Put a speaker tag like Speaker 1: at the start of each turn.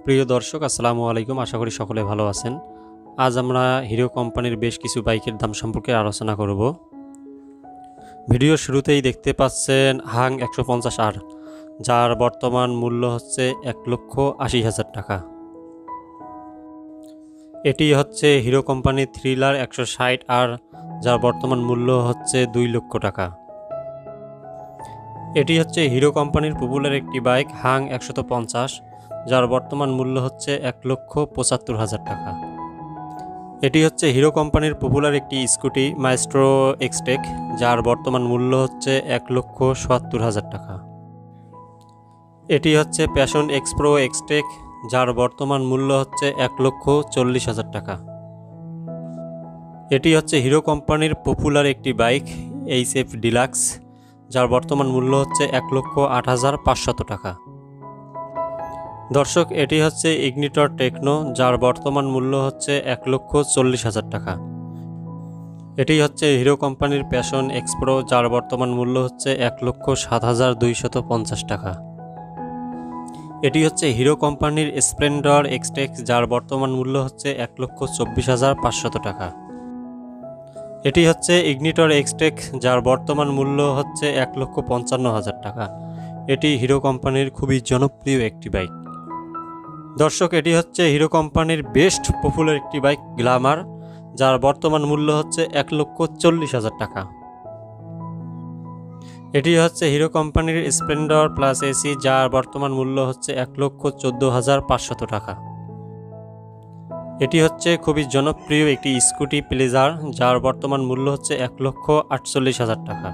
Speaker 1: প্রিয় দর্শক আসসালামু আলাইকুম। আশা করি সকলে ভালো আছেন। আজ আমরা হিরো কোম্পানির বেশ কিছু বাইকের দাম সম্পর্কে আলোচনা করব। ভিডিওর শুরুতেই দেখতে পাচ্ছেন হাং 150R, যার বর্তমান মূল্য হচ্ছে 1,80,000 টাকা। এটি হচ্ছে হিরো কোম্পানির থ্রিলার 160R, যার বর্তমান মূল্য হচ্ছে 2 লক্ষ টাকা। এটি হচ্ছে হিরো কোম্পানির পপুলার একটি বাইক হাং 150, যার বর্তমান মূল্য হচ্ছে 1,75,000 টাকা। এটি হচ্ছে হিরো কোম্পানির পপুলার একটি স্কুটি মাইস্ট্রো এক্সটেক, যার বর্তমান মূল্য হচ্ছে 1,77,000 টাকা। এটি হচ্ছে প্যাশন এক্সপ্রো এক্সটেক, যার বর্তমান মূল্য হচ্ছে 1,40,000 টাকা। এটি হচ্ছে হিরো কোম্পানির পপুলার একটি বাইক এইচএফ ডিলাক্স, যার বর্তমান মূল্য হচ্ছে 1,08,500 টাকা। দর্শক, এটি হচ্ছে ইগনিটর টেকনো, যার বর্তমান মূল্য হচ্ছে 1,40,000 টাকা। এটি হচ্ছে হিরো কোম্পানির প্যাশন এক্সপ্রো, যার বর্তমান মূল্য হচ্ছে 1,07,250 টাকা। এটি হচ্ছে হিরো কোম্পানির স্প্লেন্ডর এক্সটেক, যার বর্তমান মূল্য হচ্ছে 1,24,500 টাকা। এটি হচ্ছে ইগনিটর এক্সটেক, যার বর্তমান মূল্য হচ্ছে 1,55,000 টাকা। এটি হিরো কোম্পানির খুবই জনপ্রিয় একটি বাইক। দর্শক, এটি হচ্ছে হিরো কোম্পানির বেস্ট পপুলার একটি বাইক গ্ল্যামার, যার বর্তমান মূল্য হচ্ছে 1,40,000 টাকা। এটি হচ্ছে হিরো কোম্পানির স্প্লেন্ডর প্লাস এসি, যার বর্তমান মূল্য হচ্ছে 1,14,500 টাকা। এটি হচ্ছে খুবই জনপ্রিয় একটি স্কুটি প্লেজার, যার বর্তমান মূল্য হচ্ছে 1,48,000 টাকা।